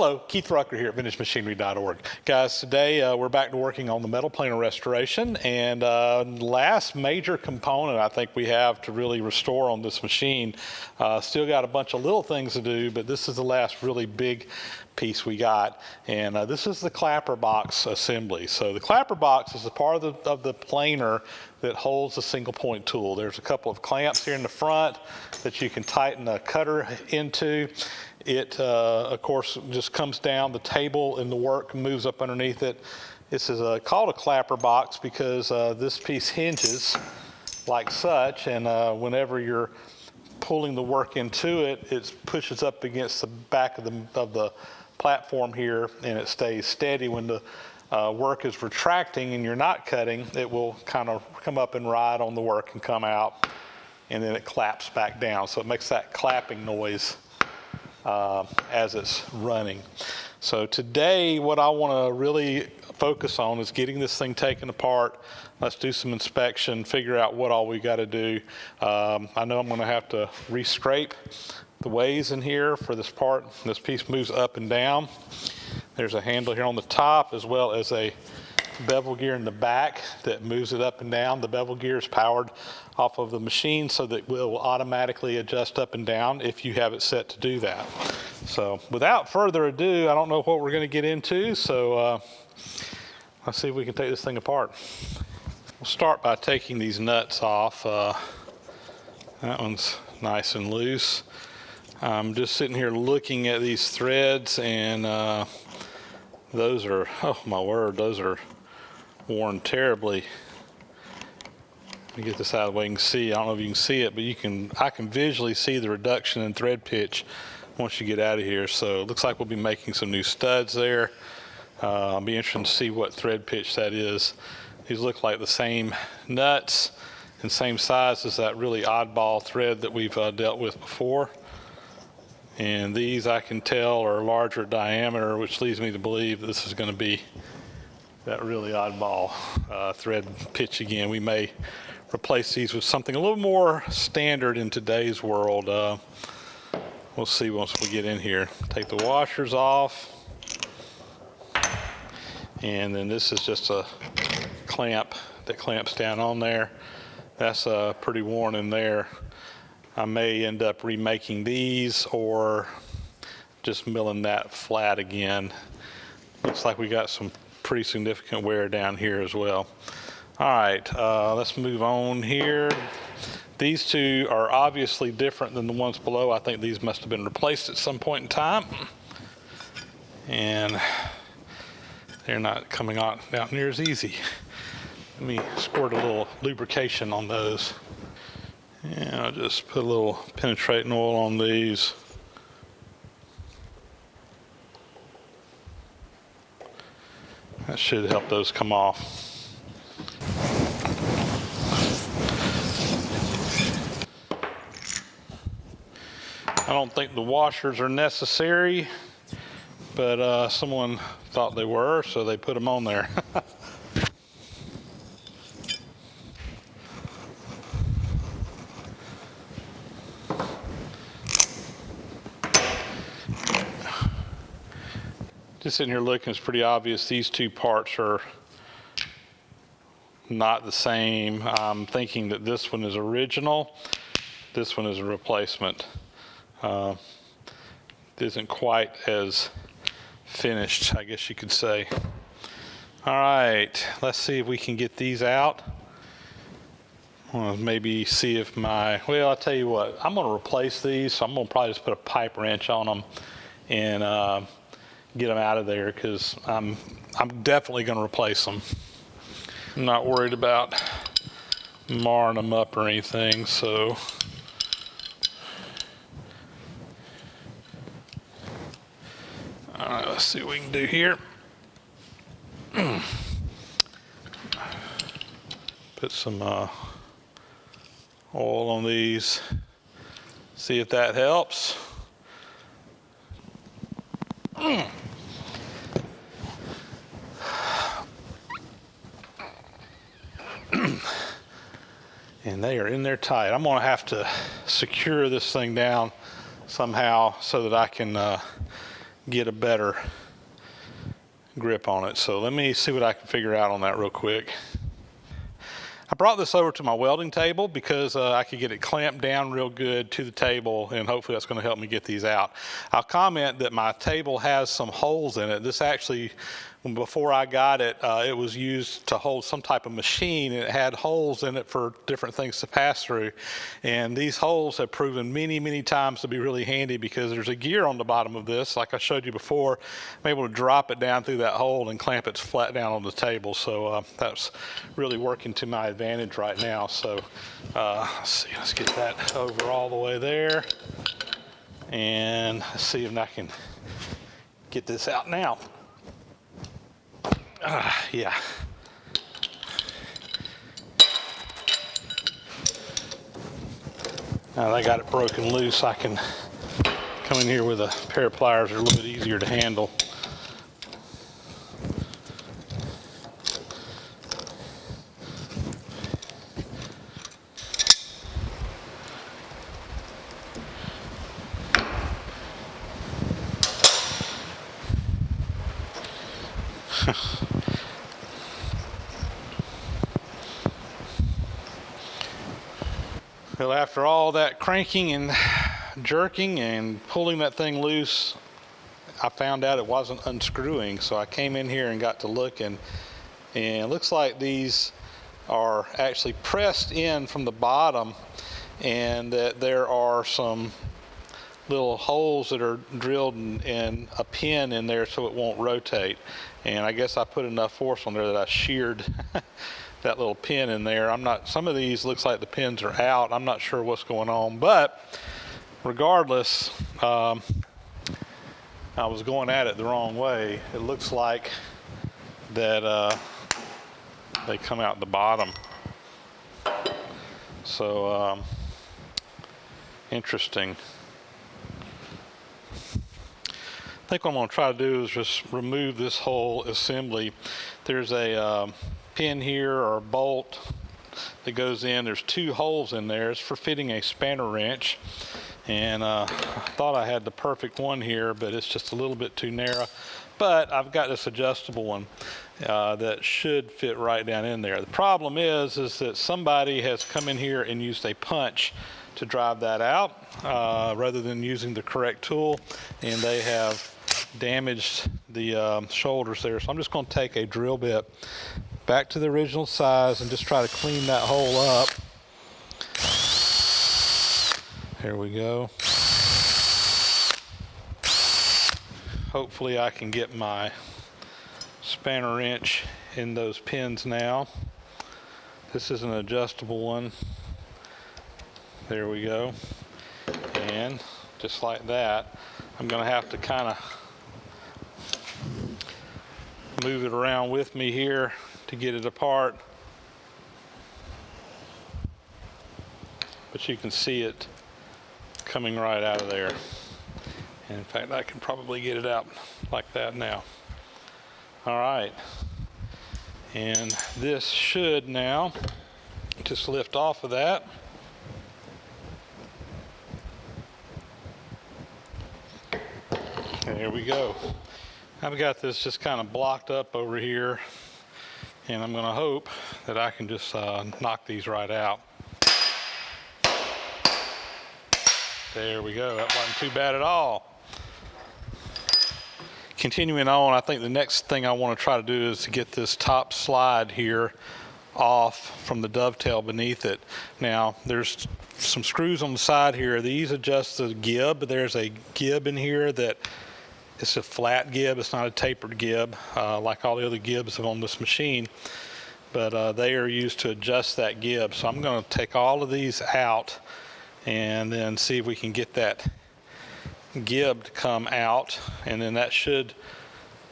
Hello, Keith Rucker here at VintageMachinery.org. Guys, today we're back to working on the metal planer restoration, and last major component I think we have to really restore on this machine. Still got a bunch of little things to do, but this is the last really big piece we got, and this is the clapper box assembly. So the clapper box is a part of the planer that holds the single point tool. There's a couple of clamps here in the front that you can tighten the cutter into. It, of course, just comes down the table and the work moves up underneath it. This is called a clapper box because this piece hinges like such, and whenever you're pulling the work into it, it pushes up against the back of the platform here, and it stays steady. When the work is retracting and you're not cutting, it will kind of come up and ride on the work and come out, and then it claps back down. So it makes that clapping noise as it's running. So today what I want to really focus on is getting this thing taken apart. Let's do some inspection, figure out what all we got to do. I know I'm going to have to re-scrape the ways in here for this part. This piece moves up and down. There's a handle here on the top as well as a bevel gear in the back that moves it up and down. The bevel gear is powered off of the machine so that it will automatically adjust up and down if you have it set to do that. So without further ado, I don't know what we're going to get into, so let's see if we can take this thing apart. We'll start by taking these nuts off. That one's nice and loose. I'm just sitting here looking at these threads, and those are, oh my word, those are worn terribly. Let me get this out of the way you can see. I don't know if you can see it, but I can visually see the reduction in thread pitch once you get out of here. So it looks like we'll be making some new studs there. I'll be interested to see what thread pitch that is. These look like the same nuts and same size as that really oddball thread that we've dealt with before. And these I can tell are larger diameter, which leads me to believe this is going to be that really oddball thread pitch again. We may replace these with something a little more standard in today's world. We'll see once we get in here. Take the washers off. And then this is just a clamp that clamps down on there. That's pretty worn in there. I may end up remaking these or just milling that flat again. Looks like we got some pretty significant wear down here as well. All right, let's move on here. These two are obviously different than the ones below. I think these must have been replaced at some point in time. And they're not coming out near as easy. Let me squirt a little lubrication on those. And I'll just put a little penetrating oil on these. That should help those come off. I don't think the washers are necessary, but someone thought they were, so they put them on there. Just sitting here looking, it's pretty obvious these two parts are not the same. I'm thinking that this one is original, this one is a replacement. It isn't quite as finished, I guess you could say. All right, let's see if we can get these out. Maybe see if well, I'll tell you what, I'm going to replace these, so I'm going to probably just put a pipe wrench on them and get them out of there, because I'm definitely going to replace them. I'm not worried about marring them up or anything, so all right, let's see what we can do here. Put some oil on these, see if that helps. And they are in there tight. I'm going to have to secure this thing down somehow so that I can get a better grip on it. So let me see what I can figure out on that real quick. I brought this over to my welding table because I could get it clamped down real good to the table, and hopefully that's going to help me get these out. I'll comment that my table has some holes in it. This actually, before I got it, it was used to hold some type of machine, and it had holes in it for different things to pass through. And these holes have proven many, many times to be really handy because there's a gear on the bottom of this. Like I showed you before, I'm able to drop it down through that hole and clamp it flat down on the table. So that's really working to my advantage right now. So let's see, let's get that over all the way there. And let's see if I can get this out now. Yeah. Now that I got it broken loose, I can come in here with a pair of pliers that are a little bit easier to handle. Well, after all that cranking and jerking and pulling that thing loose, I found out it wasn't unscrewing. So I came in here and got to looking, and it looks like these are actually pressed in from the bottom, and that there are some little holes that are drilled in a pin in there so it won't rotate. And I guess I put enough force on there that I sheared that little pin in there. Some of these looks like the pins are out. I'm not sure what's going on, but regardless, I was going at it the wrong way. It looks like that they come out the bottom. So interesting. I think what I'm going to try to do is just remove this whole assembly. There's a pin here or a bolt that goes in. There's two holes in there. It's for fitting a spanner wrench, and I thought I had the perfect one here, but it's just a little bit too narrow. But I've got this adjustable one that should fit right down in there. The problem is that somebody has come in here and used a punch to drive that out rather than using the correct tool, and they have damaged the shoulders there. So I'm just going to take a drill bit back to the original size and just try to clean that hole up. There we go. Hopefully I can get my spanner wrench in those pins now. This is an adjustable one. There we go. And just like that, I'm going to have to kind of move it around with me here to get it apart. But you can see it coming right out of there. And in fact, I can probably get it out like that now. All right. And this should now just lift off of that. There we go. I've got this just kind of blocked up over here, and I'm going to hope that I can just knock these right out. There we go. That wasn't too bad at all. Continuing on, I think the next thing I want to try to do is to get this top slide here off from the dovetail beneath it. Now, there's some screws on the side here. These adjust the gib. There's a gib in here that it's a flat gib. It's not a tapered gib like all the other gibs on this machine, but they are used to adjust that gib. So I'm going to take all of these out and then see if we can get that gib to come out, and then that should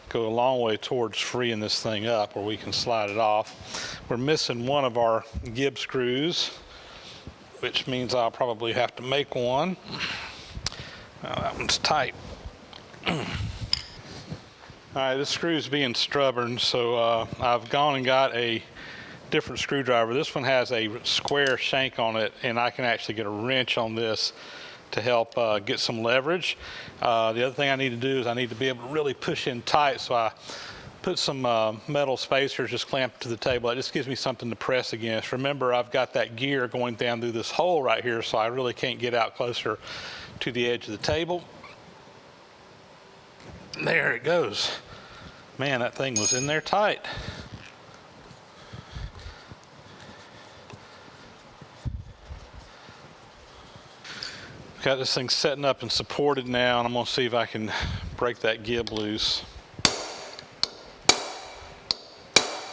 go a long way towards freeing this thing up where we can slide it off. We're missing one of our gib screws, which means I'll probably have to make one. That one's tight. All right, this screw's being stubborn, so I've gone and got a different screwdriver. This one has a square shank on it, and I can actually get a wrench on this to help get some leverage. The other thing I need to do is I need to be able to really push in tight, so I put some metal spacers just clamped to the table. It just gives me something to press against. Remember, I've got that gear going down through this hole right here, so I really can't get out closer to the edge of the table. There it goes. Man, that thing was in there tight. Got this thing setting up and supported now, and I'm going to see if I can break that gib loose.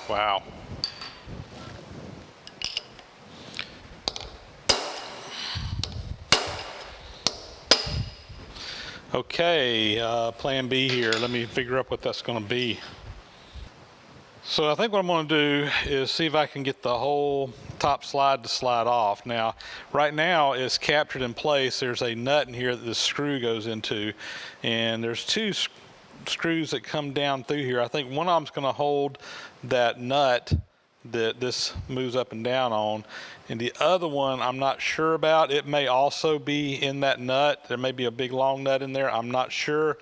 Wow. Okay, plan B here. Let me figure out what that's going to be. So I think what I'm going to do is see if I can get the whole top slide to slide off. Now, right now it's captured in place. There's a nut in here that this screw goes into, and there's two screws that come down through here. I think one of them's going to hold that nut that this moves up and down on, and the other one I'm not sure about. It may also be in that nut. There may be a big long nut in there. I'm not sure.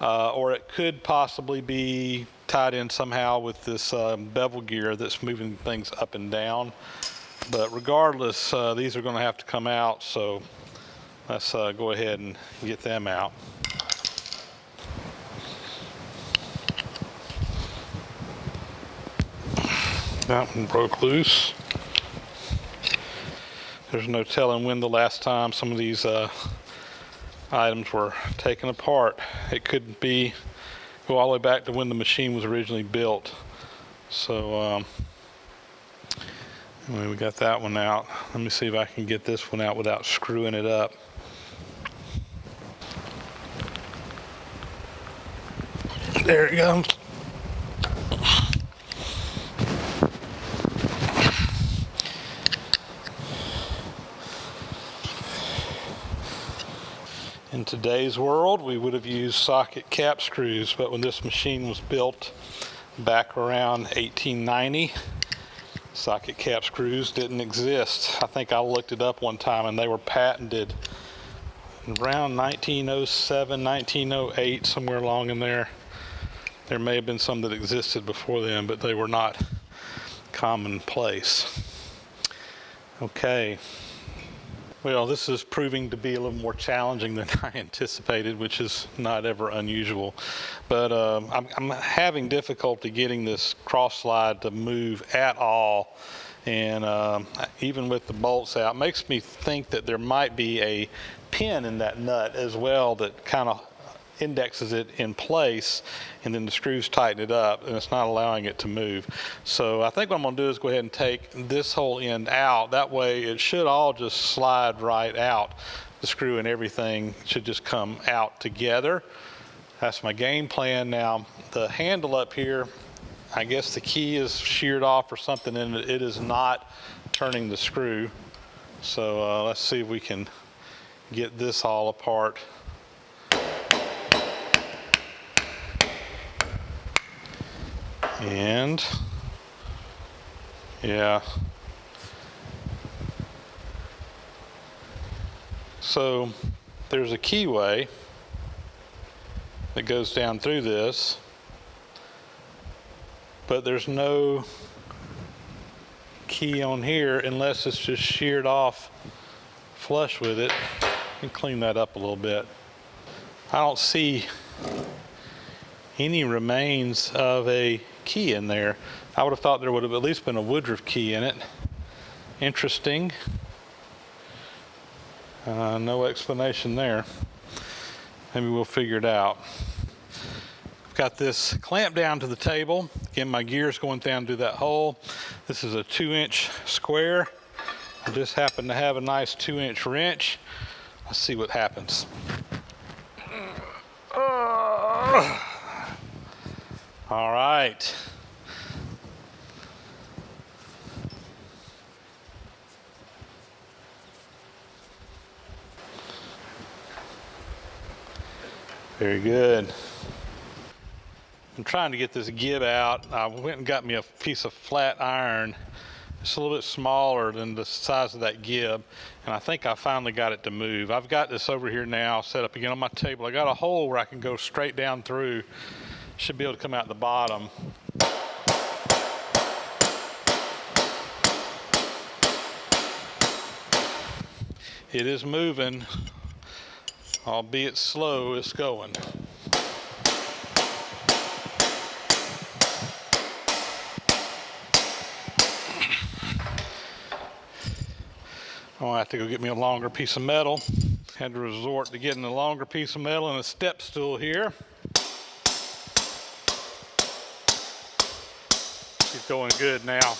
Or it could possibly be tied in somehow with this bevel gear that's moving things up and down. But regardless, these are going to have to come out, so let's go ahead and get them out. That one broke loose. There's no telling when the last time some of these items were taken apart. It could be go all the way back to when the machine was originally built. So anyway, we got that one out. Let me see if I can get this one out without screwing it up. There it goes. In today's world, we would have used socket cap screws, but when this machine was built back around 1890, socket cap screws didn't exist. I think I looked it up one time, and they were patented around 1907, 1908, somewhere along in there. There may have been some that existed before then, but they were not commonplace. Okay. Well, this is proving to be a little more challenging than I anticipated, which is not ever unusual. But I'm having difficulty getting this cross slide to move at all. And even with the bolts out, makes me think that there might be a pin in that nut as well that kind of indexes it in place, and then the screws tighten it up, and it's not allowing it to move. So I think what I'm going to do is go ahead and take this whole end out. That way it should all just slide right out. The screw and everything should just come out together. That's my game plan. Now the handle up here, I guess the key is sheared off or something, and it is not turning the screw. So let's see if we can get this all apart. And yeah, so there's a keyway that goes down through this, but there's no key on here unless it's just sheared off flush with it. Let me clean that up a little bit. I don't see any remains of a key in there. I would have thought there would have at least been a Woodruff key in it. Interesting. No explanation there. Maybe we'll figure it out. I've got this clamped down to the table. Again, my gear's going down through that hole. This is a 2-inch square. I just happen to have a nice 2-inch wrench. Let's see what happens. All right. Very good. I'm trying to get this gib out. I went and got me a piece of flat iron It's a little bit smaller than the size of that gib, and I think I finally got it to move. I've got this over here now set up again on my table. I got a hole where I can go straight down through. Should be able to come out the bottom. It is moving, albeit slow, it's going. I'm gonna have to go get me a longer piece of metal. Had to resort to getting a longer piece of metal and a step stool here. It's going good now.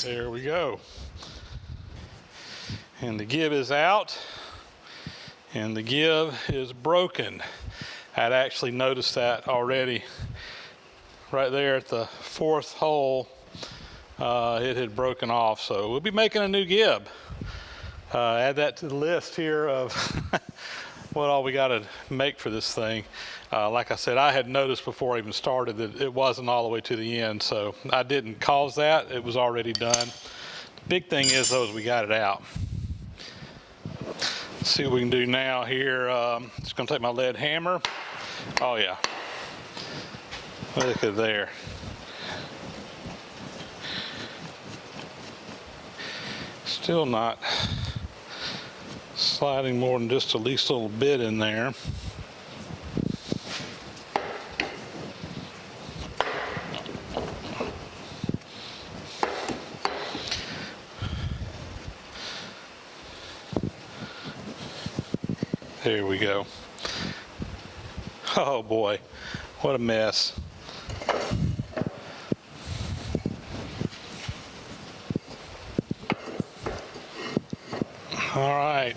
There we go. And the gib is out, and the gib is broken. I'd actually noticed that already. Right there at the fourth hole, it had broken off. So we'll be making a new gib. Add that to the list here of what all we got to make for this thing. Like I said, I had noticed before I even started that it wasn't all the way to the end, so I didn't cause that. It was already done. The big thing is, though, is we got it out. Let's see what we can do now here. Just going to take my lead hammer. Oh, yeah. Look at there. Still not sliding more than just at least a little bit in there. There we go. Oh boy, what a mess. All right.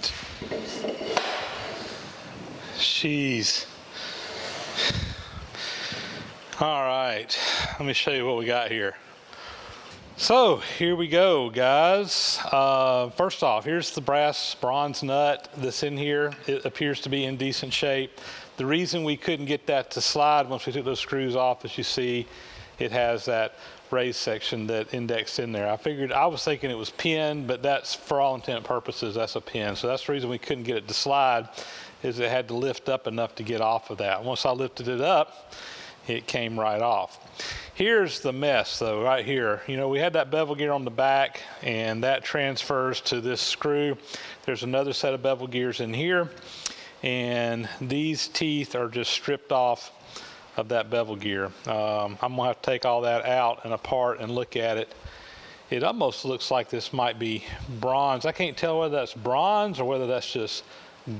Jeez. All right, let me show you what we got here. So here we go, guys. First off, here's the bronze nut that's in here. It appears to be in decent shape. The reason we couldn't get that to slide once we took those screws off, as you see, it has that raised section that indexed in there. I was thinking it was pin, but that's, for all intent and purposes, that's a pin. So that's the reason we couldn't get it to slide, is it had to lift up enough to get off of that. Once I lifted it up, it came right off. Here's the mess, though, right here. You know, we had that bevel gear on the back, and that transfers to this screw. There's another set of bevel gears in here, and these teeth are just stripped off of that bevel gear. I'm gonna have to take all that out and apart and look at it. It almost looks like this might be bronze. I can't tell whether that's bronze or whether that's just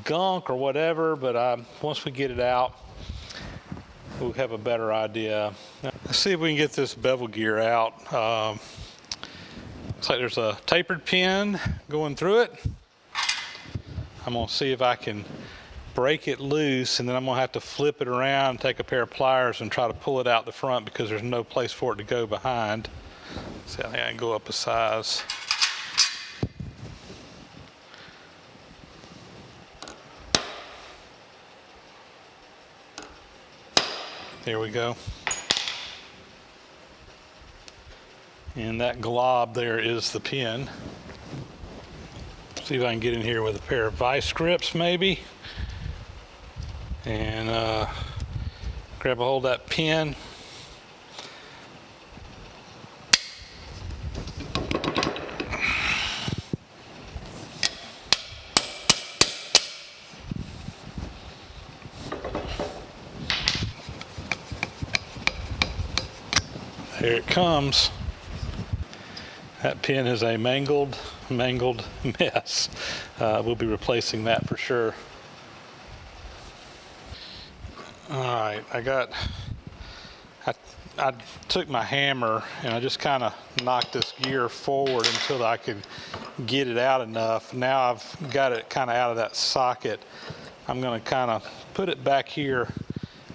gunk or whatever, but once we get it out, we'll have a better idea. Let's see if we can get this bevel gear out. Looks like there's a tapered pin going through it. I'm gonna see if I can break it loose, and then I'm gonna have to flip it around, take a pair of pliers and try to pull it out the front because there's no place for it to go behind. See, I think I can go up a size. There we go. And that glob there is the pin. See if I can get in here with a pair of vice grips maybe. And grab a hold of that pin. Here it comes. That pin is a mangled mess. We'll be replacing that for sure. All right, I took my hammer and I just kind of knocked this gear forward until I could get it out enough. Now I've got it kind of out of that socket. I'm going to kind of put it back here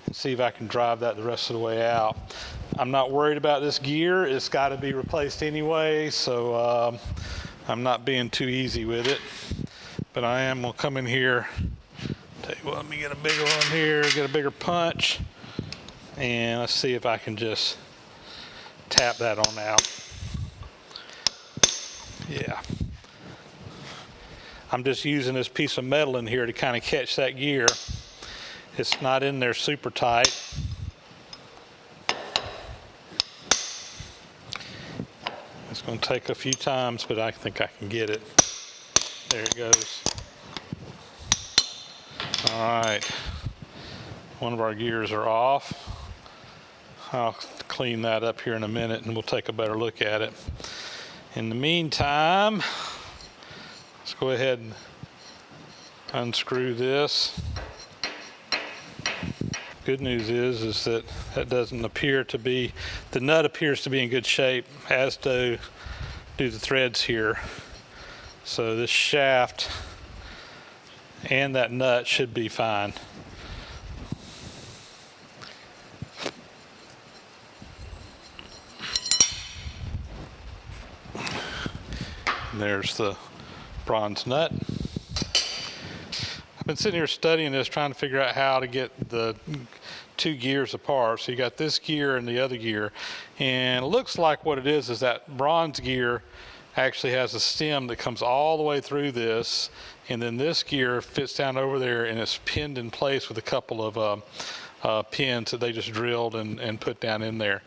and see if I can drive that the rest of the way out. I'm not worried about this gear. It's got to be replaced anyway, so I'm not being too easy with it. But I am going to come in here. Tell you what, let me get a bigger one here, get a bigger punch. And let's see if I can just tap that on out. Yeah. I'm just using this piece of metal in here to kind of catch that gear. It's not in there super tight. It's going to take a few times, but I think I can get it. There it goes. All right. One of our gears are off. I'll clean that up here in a minute and we'll take a better look at it. In the meantime, let's go ahead and unscrew this. Good news is that that doesn't appear to be, the nut appears to be in good shape, as do the threads here. So this shaft and that nut should be fine. And there's the bronze nut. I've been sitting here studying this, trying to figure out how to get the two gears apart. So you got this gear and the other gear, and it looks like what it is that bronze gear actually has a stem that comes all the way through this, and then this gear fits down over there and it's pinned in place with a couple of pins that they just drilled and put down in there.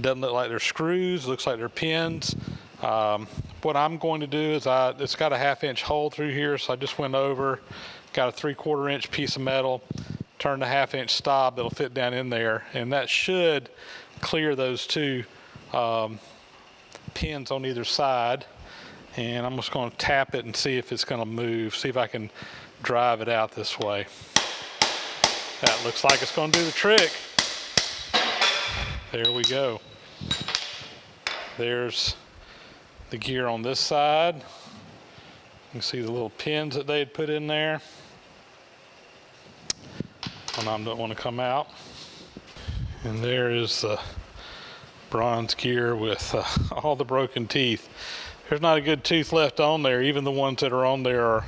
Doesn't look like they're screws, looks like they're pins. What I'm going to do is it's got a 1/2 inch hole through here, so I just went over, got a 3/4 inch piece of metal, turned a 1/2 inch stop that'll fit down in there, and that should clear those two pins on either side. And I'm just going to tap it and see if it's going to move, see if I can drive it out this way. That looks like it's going to do the trick. There we go. There's the gear on this side. You can see the little pins that they had put in there. One of them don't want to come out. And there is the bronze gear with all the broken teeth. There's not a good tooth left on there. Even the ones that are on there are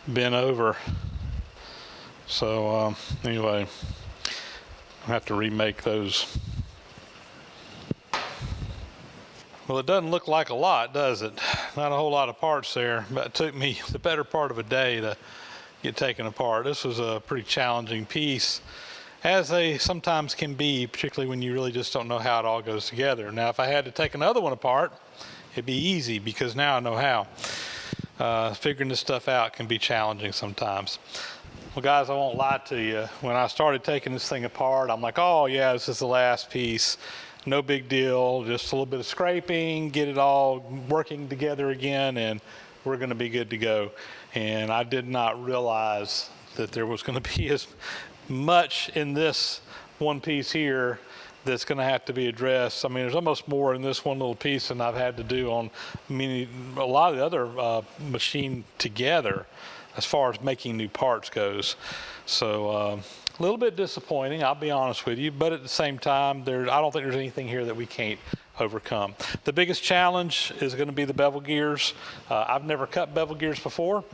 bent over. So anyway, I'll have to remake those. Well, it doesn't look like a lot, does it? Not a whole lot of parts there, but it took me the better part of a day to get taken apart. This was a pretty challenging piece, as they sometimes can be, particularly when you really just don't know how it all goes together. Now, if I had to take another one apart, it'd be easy because now I know how. Figuring this stuff out can be challenging sometimes. Well, guys, I won't lie to you. When I started taking this thing apart, I'm like, oh yeah, this is the last piece. No big deal, just a little bit of scraping, get it all working together again, and we're going to be good to go. And I did not realize that there was going to be as much in this one piece here that's going to have to be addressed. I mean, there's almost more in this one little piece than I've had to do on a lot of the other machine together as far as making new parts goes. So a little bit disappointing, I'll be honest with you, but at the same time, I don't think there's anything here that we can't overcome. The biggest challenge is going to be the bevel gears. I've never cut bevel gears before,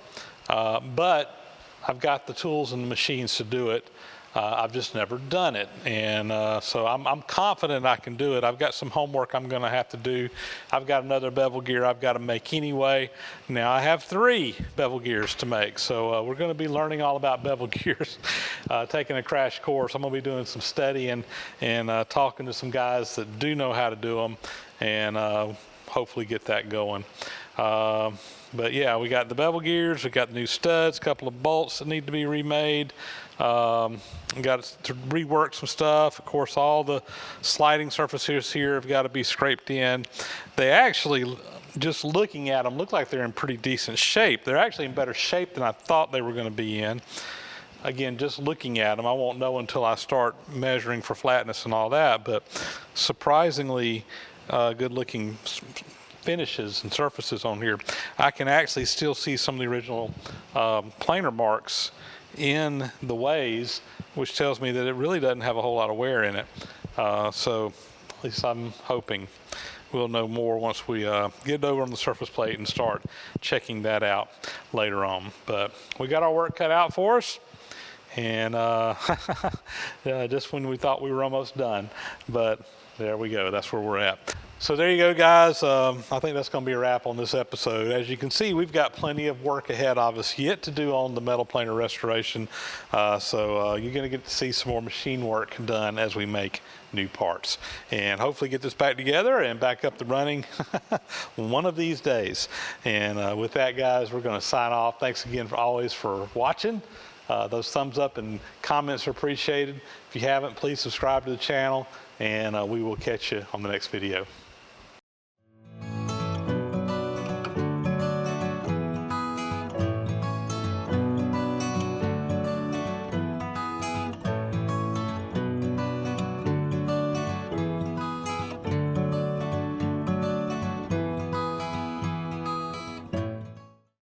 but I've got the tools and the machines to do it. I've just never done it, and so I'm confident I can do it. I've got some homework I'm going to have to do. I've got another bevel gear I've got to make anyway. Now I have 3 bevel gears to make, so we're going to be learning all about bevel gears, taking a crash course. I'm going to be doing some studying and talking to some guys that do know how to do them, and hopefully get that going. But yeah, we got the bevel gears, we got the new studs, a couple of bolts that need to be remade. Got to rework some stuff. Of course, all the sliding surfaces here have got to be scraped in. They actually, just looking at them, look like they're in pretty decent shape. They're actually in better shape than I thought they were going to be in. Again, just looking at them, I won't know until I start measuring for flatness and all that, but surprisingly good looking finishes and surfaces on here. I can actually still see some of the original planer marks in the ways, which tells me that it really doesn't have a whole lot of wear in it. So at least I'm hoping we'll know more once we get it over on the surface plate and start checking that out later on. But we got our work cut out for us, And yeah, just when we thought we were almost done, but there we go. That's where we're at. So there you go, guys. I think that's going to be a wrap on this episode. As you can see, we've got plenty of work ahead of us yet to do on the metal planer restoration. So you're going to get to see some more machine work done as we make new parts, and hopefully get this back together and back up to running one of these days. And with that, guys, we're going to sign off. Thanks again always for watching. Those thumbs up and comments are appreciated. If you haven't, please subscribe to the channel, and we will catch you on the next video.